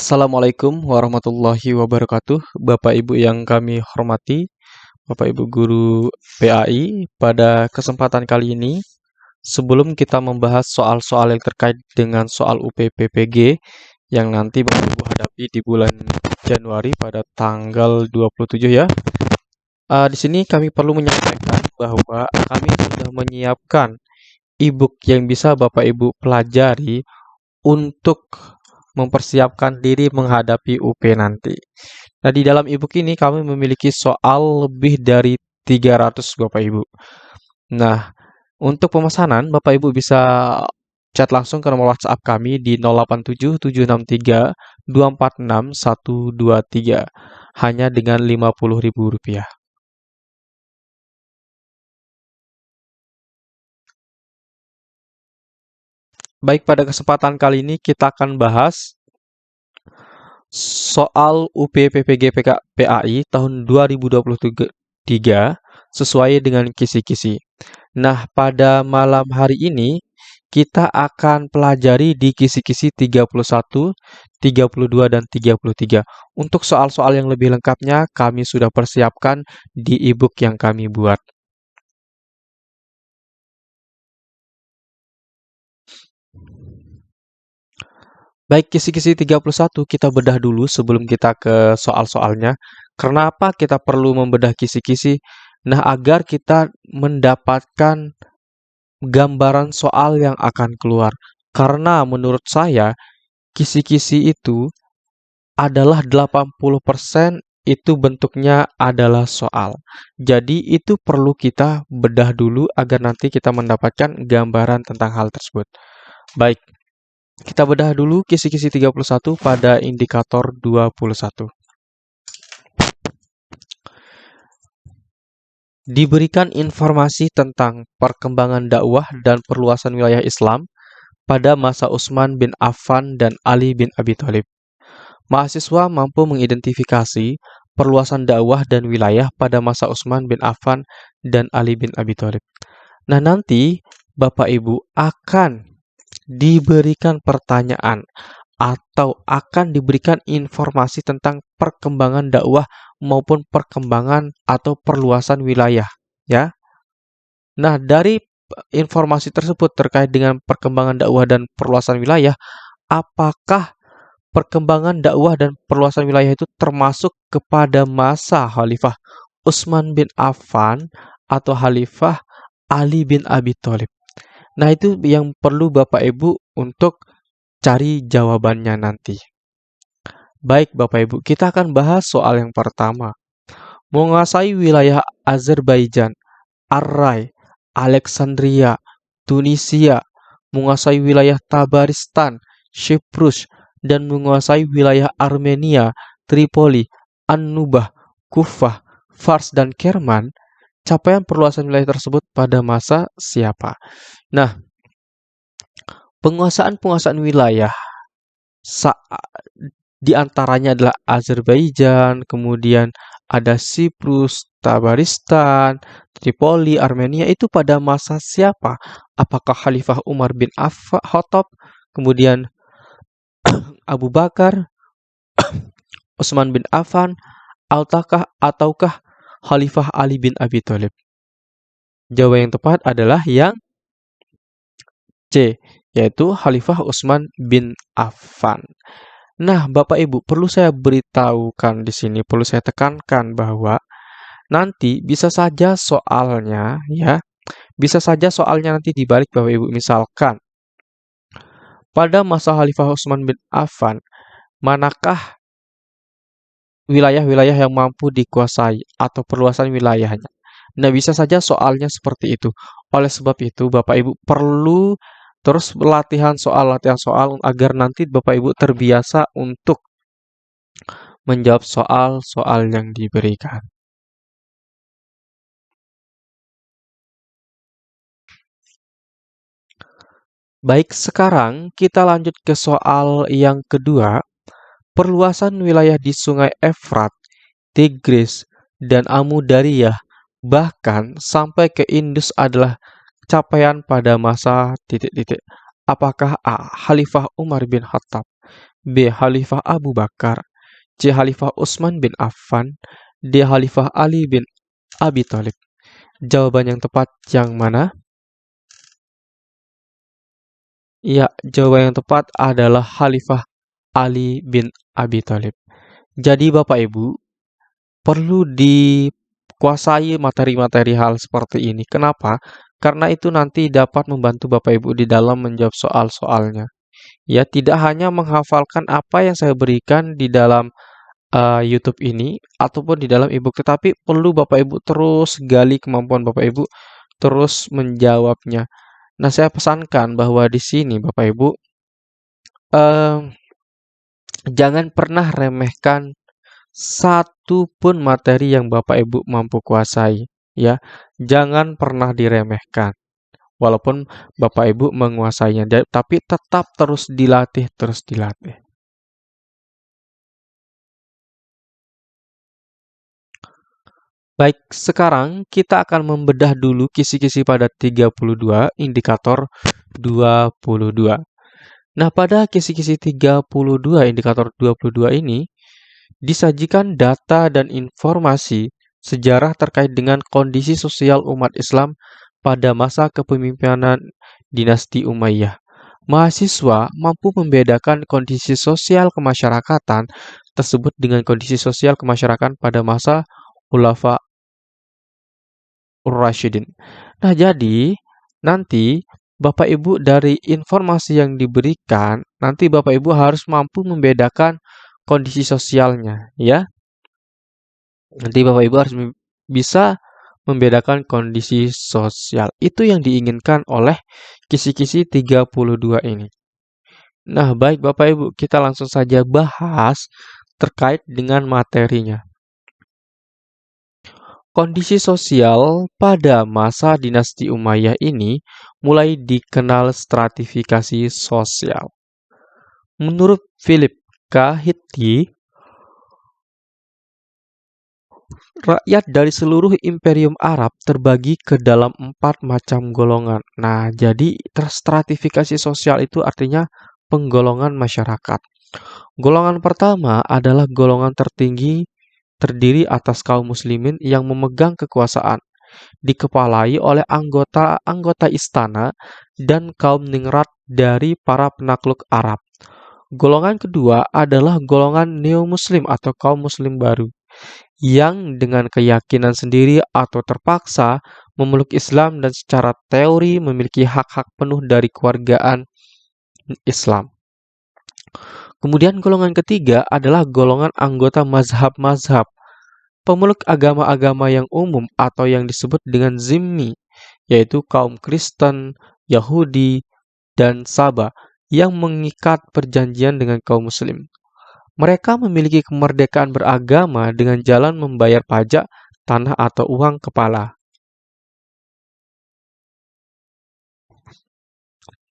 Assalamualaikum warahmatullahi wabarakatuh, Bapak Ibu yang kami hormati, Bapak Ibu guru PAI. Pada kesempatan kali ini, sebelum kita membahas soal-soal yang terkait dengan soal UPPPG yang nanti Bapak Ibu hadapi di bulan Januari pada tanggal 27 ya. Di sini kami perlu menyampaikan bahwa kami sudah menyiapkan e-book yang bisa Bapak Ibu pelajari untuk mempersiapkan diri menghadapi UP nanti. Nah, di dalam e-book ini kami memiliki soal lebih dari 300 Bapak Ibu. Nah, untuk pemesanan Bapak Ibu bisa chat langsung ke nomor WhatsApp kami di 087 763 246 123 hanya dengan Rp50.000. Baik, pada kesempatan kali ini kita akan bahas soal UPPPG PAI tahun 2023 sesuai dengan kisi-kisi. Nah, pada malam hari ini kita akan pelajari di kisi-kisi 31, 32, dan 33. Untuk soal-soal yang lebih lengkapnya kami sudah persiapkan di e-book yang kami buat. Baik, kisi-kisi 31 kita bedah dulu sebelum kita ke soal-soalnya. Kenapa kita perlu membedah kisi-kisi? Nah, agar kita mendapatkan gambaran soal yang akan keluar. Karena menurut saya, kisi-kisi itu adalah 80% itu bentuknya adalah soal. Jadi itu perlu kita bedah dulu agar nanti kita mendapatkan gambaran tentang hal tersebut. Baik, kita bedah dulu kisi-kisi 31 pada indikator 21. Diberikan informasi tentang perkembangan dakwah dan perluasan wilayah Islam pada masa Utsman bin Affan dan Ali bin Abi Thalib. Mahasiswa mampu mengidentifikasi perluasan dakwah dan wilayah pada masa Utsman bin Affan dan Ali bin Abi Thalib. Nah, nanti Bapak Ibu akan diberikan pertanyaan atau akan diberikan informasi tentang perkembangan dakwah maupun perkembangan atau perluasan wilayah, ya. Nah, dari informasi tersebut terkait dengan perkembangan dakwah dan perluasan wilayah, apakah perkembangan dakwah dan perluasan wilayah itu termasuk kepada masa Khalifah Utsman bin Affan atau Khalifah Ali bin Abi Thalib? Nah, itu yang perlu Bapak Ibu untuk cari jawabannya nanti. Baik, Bapak Ibu, kita akan bahas soal yang pertama. Menguasai wilayah Azerbaijan, Arai, Alexandria, Tunisia, menguasai wilayah Tabaristan, Cyprus, dan menguasai wilayah Armenia, Tripoli, An-Nubah, Kufah, Fars, dan Kerman. Capaian perluasan wilayah tersebut pada masa siapa? Nah, penguasaan-penguasaan wilayah di antaranya adalah Azerbaijan, kemudian ada Siprus, Tabaristan, Tripoli, Armenia. Itu pada masa siapa? Apakah Khalifah Umar bin Khattab, kemudian Abu Bakar, Utsman bin Affan, ataukah Khalifah Ali bin Abi Thalib? Jawaban yang tepat adalah yang C, yaitu Khalifah Utsman bin Affan. Nah, Bapak Ibu, perlu saya beritahukan di sini, perlu saya tekankan bahwa nanti bisa saja soalnya, ya, bisa saja soalnya nanti dibalik Bapak Ibu. Misalkan, pada masa Khalifah Utsman bin Affan, manakah wilayah-wilayah yang mampu dikuasai atau perluasan wilayahnya? Nah, bisa saja soalnya seperti itu. Oleh sebab itu, Bapak Ibu perlu terus latihan soal agar nanti Bapak Ibu terbiasa untuk menjawab soal-soal yang diberikan. Baik, sekarang kita lanjut ke soal yang kedua. Perluasan wilayah di Sungai Efrat, Tigris, dan Amudariyah, bahkan sampai ke Indus adalah capaian pada masa titik-titik. Apakah A. Khalifah Umar bin Khattab, B. Khalifah Abu Bakar, C. Khalifah Utsman bin Affan, D. Khalifah Ali bin Abi Thalib. Jawaban yang tepat yang mana? Ya, jawaban yang tepat adalah Khalifah Ali bin Abi Thalib. Jadi Bapak Ibu, perlu dikuasai materi-materi hal seperti ini. Kenapa? Karena itu nanti dapat membantu Bapak Ibu di dalam menjawab soal-soalnya. Ya, tidak hanya menghafalkan apa yang saya berikan di dalam YouTube ini ataupun di dalam e-book, tetapi perlu Bapak Ibu terus gali kemampuan Bapak Ibu, terus menjawabnya. Nah, saya pesankan bahwa di sini Bapak Ibu eh, jangan pernah remehkan satu pun materi yang Bapak Ibu mampu kuasai, ya. Jangan pernah diremehkan. Walaupun Bapak Ibu menguasainya, tapi tetap terus dilatih, terus dilatih. Baik, sekarang kita akan membedah dulu kisi-kisi pada 32, indikator 22. Nah, pada kisi-kisi 32, indikator 22 ini, disajikan data dan informasi sejarah terkait dengan kondisi sosial umat Islam pada masa kepemimpinan dinasti Umayyah. Mahasiswa mampu membedakan kondisi sosial kemasyarakatan tersebut dengan kondisi sosial kemasyarakatan pada masa Khulafa Ur-Rasyidin. Nah, jadi nanti Bapak Ibu dari informasi yang diberikan, nanti Bapak Ibu harus mampu membedakan kondisi sosialnya, ya. Nanti Bapak Ibu harus bisa membedakan kondisi sosial. Itu yang diinginkan oleh kisi-kisi 32 ini. Nah, baik Bapak Ibu, kita langsung saja bahas terkait dengan materinya. Kondisi sosial pada masa dinasti Umayyah ini mulai dikenal stratifikasi sosial. Menurut Philip K. Hitti, rakyat dari seluruh imperium Arab terbagi ke dalam 4 macam golongan. Nah, jadi stratifikasi sosial itu artinya penggolongan masyarakat. Golongan pertama adalah golongan tertinggi, terdiri atas kaum muslimin yang memegang kekuasaan, dikepalai oleh anggota-anggota istana dan kaum ningrat dari para penakluk Arab. Golongan kedua adalah golongan neo-muslim atau kaum muslim baru, yang dengan keyakinan sendiri atau terpaksa memeluk Islam dan secara teori memiliki hak-hak penuh dari kewargaan Islam. Kemudian golongan ketiga adalah golongan anggota mazhab-mazhab, pemeluk agama-agama yang umum atau yang disebut dengan zimmi, yaitu kaum Kristen, Yahudi, dan Saba yang mengikat perjanjian dengan kaum muslim. Mereka memiliki kemerdekaan beragama dengan jalan membayar pajak, tanah atau uang kepala.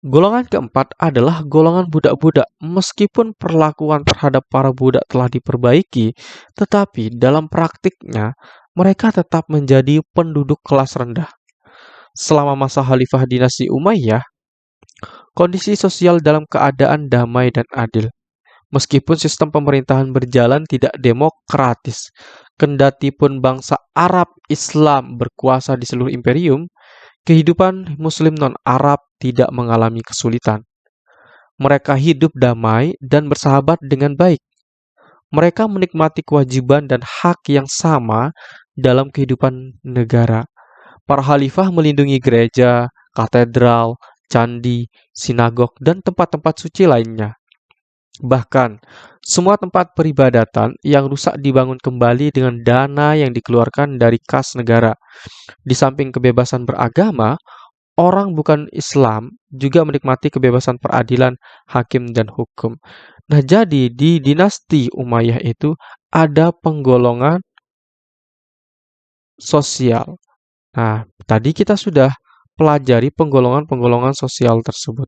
Golongan keempat adalah golongan budak-budak. Meskipun perlakuan terhadap para budak telah diperbaiki, tetapi dalam praktiknya mereka tetap menjadi penduduk kelas rendah. Selama masa Khalifah dinasti Umayyah, kondisi sosial dalam keadaan damai dan adil. Meskipun sistem pemerintahan berjalan tidak demokratis, kendati pun bangsa Arab Islam berkuasa di seluruh imperium, kehidupan Muslim non-Arab tidak mengalami kesulitan. Mereka hidup damai dan bersahabat dengan baik. Mereka menikmati kewajiban dan hak yang sama dalam kehidupan negara. Para khalifah melindungi gereja, katedral, candi, sinagog, dan tempat-tempat suci lainnya. Bahkan, semua tempat peribadatan yang rusak dibangun kembali dengan dana yang dikeluarkan dari kas negara. Di samping kebebasan beragama, orang bukan Islam juga menikmati kebebasan peradilan, hakim, dan hukum. Nah, jadi di dinasti Umayyah itu ada penggolongan sosial. Nah, tadi kita sudah pelajari penggolongan-penggolongan sosial tersebut.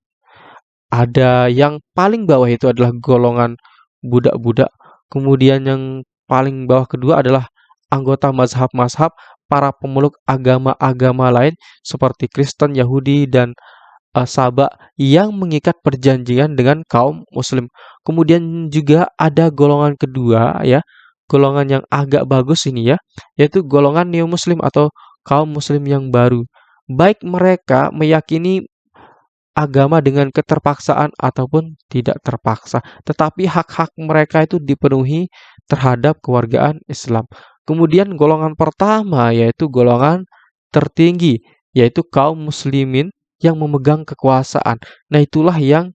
Ada yang paling bawah itu adalah golongan budak-budak. Kemudian yang paling bawah kedua adalah anggota mazhab-mazhab, para pemeluk agama-agama lain seperti Kristen, Yahudi, dan Sabak yang mengikat perjanjian dengan kaum muslim. Kemudian juga ada golongan kedua ya, golongan yang agak bagus ini ya, yaitu golongan neo muslim atau kaum muslim yang baru. Baik mereka meyakini agama dengan keterpaksaan ataupun tidak terpaksa, tetapi hak-hak mereka itu dipenuhi terhadap kewargaan Islam. Kemudian golongan pertama yaitu golongan tertinggi, yaitu kaum muslimin yang memegang kekuasaan. Nah, itulah yang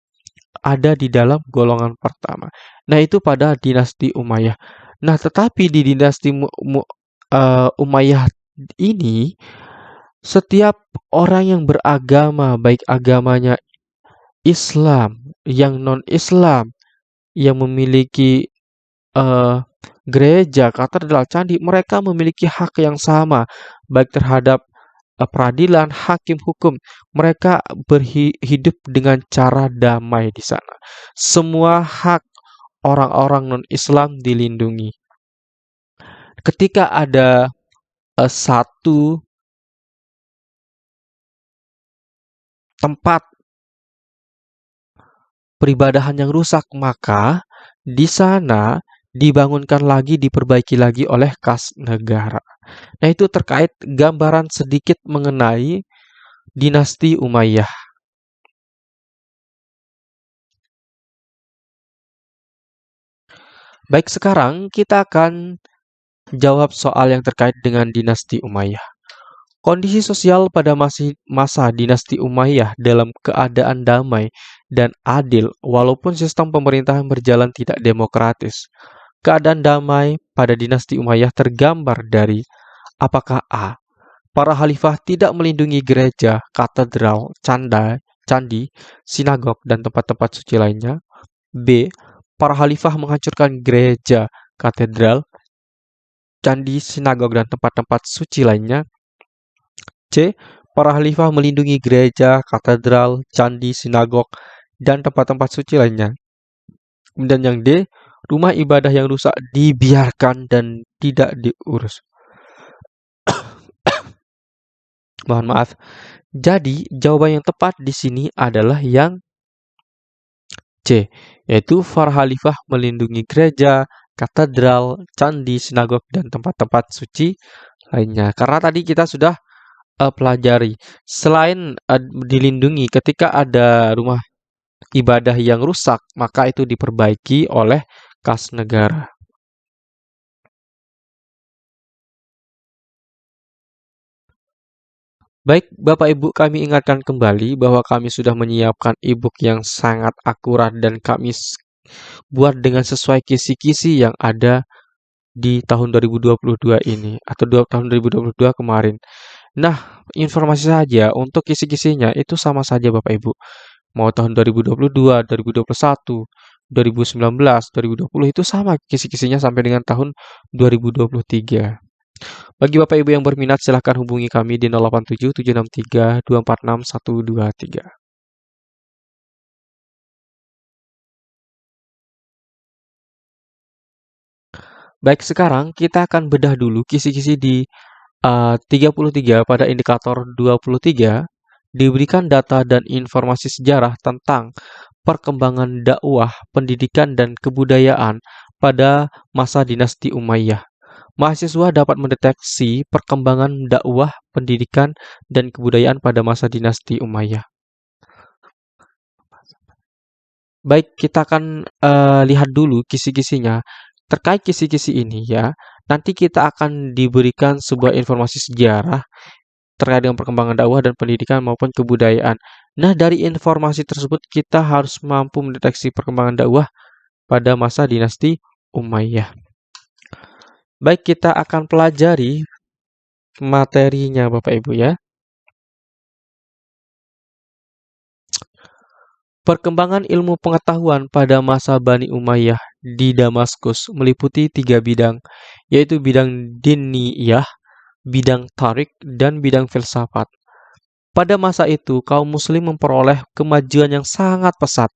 ada di dalam golongan pertama. Nah, itu pada dinasti Umayyah. Nah, tetapi di dinasti Umayyah ini, setiap orang yang beragama, baik agamanya Islam, yang non-Islam, yang memiliki eh, gereja, katedral, candi, mereka memiliki hak yang sama, baik terhadap peradilan, hakim, hukum. Mereka berhidup dengan cara damai di sana. Semua hak orang-orang non-Islam dilindungi. Ketika ada satu tempat peribadahan yang rusak, maka di sana dibangunkan lagi, diperbaiki lagi oleh kas negara. Nah, itu terkait gambaran sedikit mengenai dinasti Umayyah. Baik, sekarang kita akan jawab soal yang terkait dengan dinasti Umayyah. Kondisi sosial pada masa dinasti Umayyah dalam keadaan damai dan adil walaupun sistem pemerintahan berjalan tidak demokratis. Keadaan damai pada dinasti Umayyah tergambar dari apakah A. Para khalifah tidak melindungi gereja, katedral, candi, sinagog, dan tempat-tempat suci lainnya. B. Para khalifah menghancurkan gereja, katedral, candi, sinagog, dan tempat-tempat suci lainnya. C. Para khalifah melindungi gereja, katedral, candi, sinagog, dan tempat-tempat suci lainnya. Kemudian yang D. Rumah ibadah yang rusak dibiarkan dan tidak diurus. Mohon maaf. Jadi, jawaban yang tepat di sini adalah yang C, yaitu para khalifah melindungi gereja, katedral, candi, sinagog, dan tempat-tempat suci lainnya. Karena tadi kita sudah pelajari, selain dilindungi ketika ada rumah ibadah yang rusak, maka itu diperbaiki oleh kas negara. Baik, Bapak Ibu, kami ingatkan kembali bahwa kami sudah menyiapkan e-book yang sangat akurat dan kami buat dengan sesuai kisi-kisi yang ada di tahun 2022 ini atau tahun 2022 kemarin. Nah, informasi saja untuk kisi-kisinya itu sama saja Bapak Ibu. Mau tahun 2022, 2021, 2019, 2020 itu sama kisi-kisinya sampai dengan tahun 2023. Bagi Bapak Ibu yang berminat silahkan hubungi kami di 087 763 246 123. Baik, sekarang kita akan bedah dulu kisi-kisi di 33. Pada indikator 23 diberikan data dan informasi sejarah tentang perkembangan dakwah, pendidikan, dan kebudayaan pada masa dinasti Umayyah. Mahasiswa dapat mendeteksi perkembangan dakwah, pendidikan, dan kebudayaan pada masa dinasti Umayyah. Baik, kita akan lihat dulu kisi-kisinya. Terkait kisi-kisi ini ya, nanti kita akan diberikan sebuah informasi sejarah terkait dengan perkembangan dakwah dan pendidikan maupun kebudayaan. Nah, dari informasi tersebut kita harus mampu mendeteksi perkembangan dakwah pada masa dinasti Umayyah. Baik, kita akan pelajari materinya Bapak Ibu ya. Perkembangan ilmu pengetahuan pada masa Bani Umayyah di Damaskus meliputi 3 bidang, yaitu bidang diniyah, bidang tarik, dan bidang filsafat. Pada masa itu, kaum muslim memperoleh kemajuan yang sangat pesat.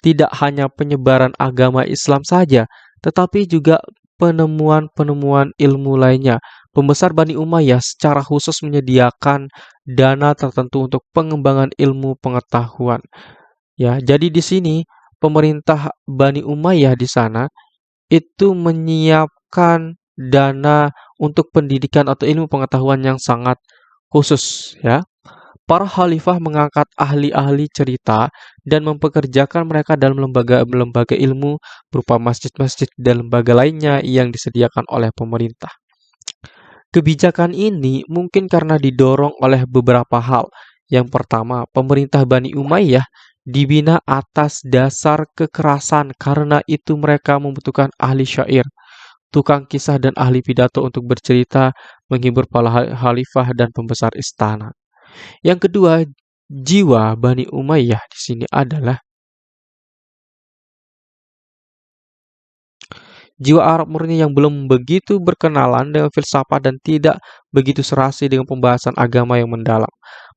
Tidak hanya penyebaran agama Islam saja, tetapi juga penemuan-penemuan ilmu lainnya, Pembesar Bani Umayyah secara khusus menyediakan dana tertentu untuk pengembangan ilmu pengetahuan. Ya, jadi di sini pemerintah Bani Umayyah di sana itu menyiapkan dana untuk pendidikan atau ilmu pengetahuan yang sangat khusus ya. Para khalifah mengangkat ahli-ahli cerita dan mempekerjakan mereka dalam lembaga-lembaga ilmu berupa masjid-masjid dan lembaga lainnya yang disediakan oleh pemerintah. Kebijakan ini mungkin karena didorong oleh beberapa hal. Yang pertama, pemerintah Bani Umayyah dibina atas dasar kekerasan karena itu mereka membutuhkan ahli syair, tukang kisah dan ahli pidato untuk bercerita, menghibur para khalifah dan pembesar istana. Yang kedua, jiwa Bani Umayyah di sini adalah jiwa Arab murni yang belum begitu berkenalan dengan filsafat dan tidak begitu serasi dengan pembahasan agama yang mendalam.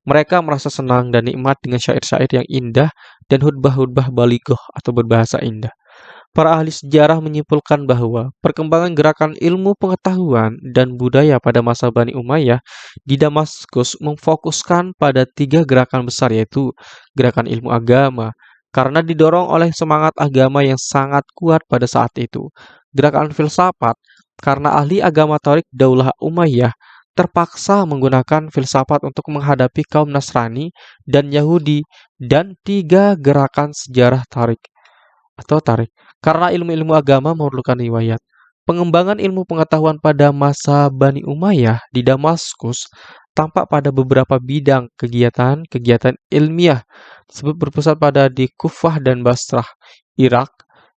Mereka merasa senang dan nikmat dengan syair-syair yang indah dan khutbah-khutbah balighah atau berbahasa indah. Para ahli sejarah menyimpulkan bahwa perkembangan gerakan ilmu pengetahuan dan budaya pada masa Bani Umayyah di Damaskus memfokuskan pada tiga gerakan besar, yaitu gerakan ilmu agama, karena didorong oleh semangat agama yang sangat kuat pada saat itu. Gerakan filsafat, karena ahli agama Tarik Daulah Umayyah terpaksa menggunakan filsafat untuk menghadapi kaum Nasrani dan Yahudi, dan tiga gerakan sejarah Tarik atau Tarik, karena ilmu-ilmu agama memerlukan riwayat. Pengembangan ilmu pengetahuan pada masa Bani Umayyah di Damaskus tampak pada beberapa bidang kegiatan ilmiah tersebut berpusat pada di Kufah dan Basrah, Irak.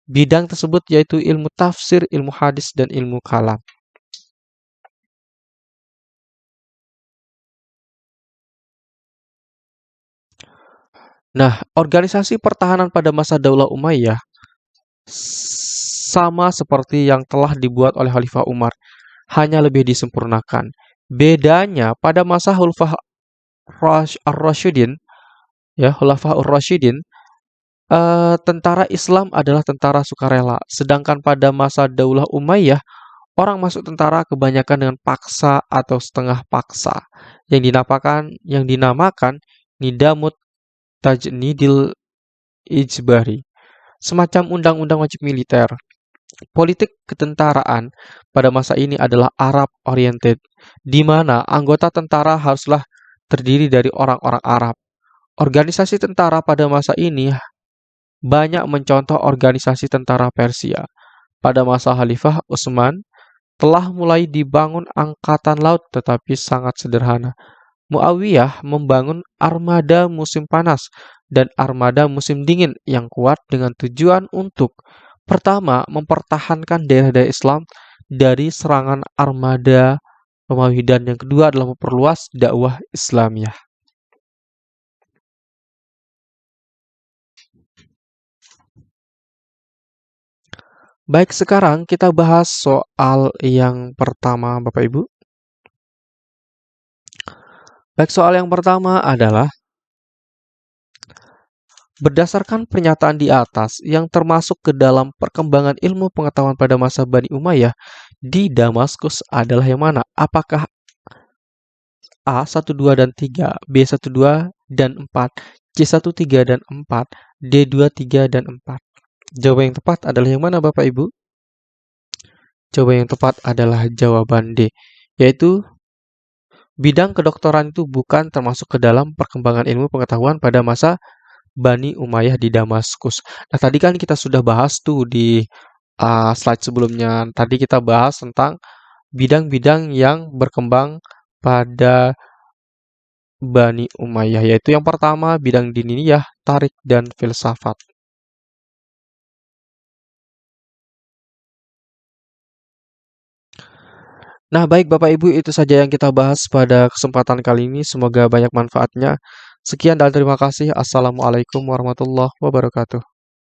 Bidang tersebut yaitu ilmu tafsir, ilmu hadis, dan ilmu kalam. Nah, organisasi pertahanan pada masa Daulah Umayyah sama seperti yang telah dibuat oleh Khalifah Umar, hanya lebih disempurnakan. Bedanya pada masa Khulafaur Rasyidin, ya, Khulafaur Rasyidin, tentara Islam adalah tentara sukarela, sedangkan pada masa Daulah Umayyah, orang masuk tentara kebanyakan dengan paksa atau setengah paksa, yang dinamakan Nidamut Tajnidil Ijbari, semacam undang-undang wajib militer. Politik ketentaraan pada masa ini adalah Arab-oriented, di mana anggota tentara haruslah terdiri dari orang-orang Arab. Organisasi tentara pada masa ini banyak mencontoh organisasi tentara Persia. Pada masa Khalifah Utsman, telah mulai dibangun angkatan laut tetapi sangat sederhana. Muawiyah membangun armada musim panas dan armada musim dingin yang kuat dengan tujuan untuk pertama, mempertahankan daerah-daerah Islam dari serangan armada Romawi, dan yang kedua adalah memperluas dakwah Islamiyah. Baik, sekarang kita bahas soal yang pertama, Bapak Ibu. Baik, soal yang pertama adalah berdasarkan pernyataan di atas yang termasuk ke dalam perkembangan ilmu pengetahuan pada masa Bani Umayyah di Damaskus adalah yang mana? Apakah A 1, 2, dan 3, B 1, 2, dan 4, C 1, 3, dan 4, D 2, 3, dan 4? Jawaban yang tepat adalah yang mana, Bapak Ibu? Jawaban yang tepat adalah jawaban D, yaitu bidang kedokteran itu bukan termasuk ke dalam perkembangan ilmu pengetahuan pada masa Bani Umayyah di Damaskus. Nah, tadi kan kita sudah bahas tuh di slide sebelumnya. Tadi kita bahas tentang bidang-bidang yang berkembang pada Bani Umayyah, yaitu yang pertama bidang diniyah, tarik, dan filsafat. Nah, baik Bapak Ibu, itu saja yang kita bahas pada kesempatan kali ini. Semoga banyak manfaatnya. Sekian dan terima kasih. Assalamualaikum warahmatullahi wabarakatuh.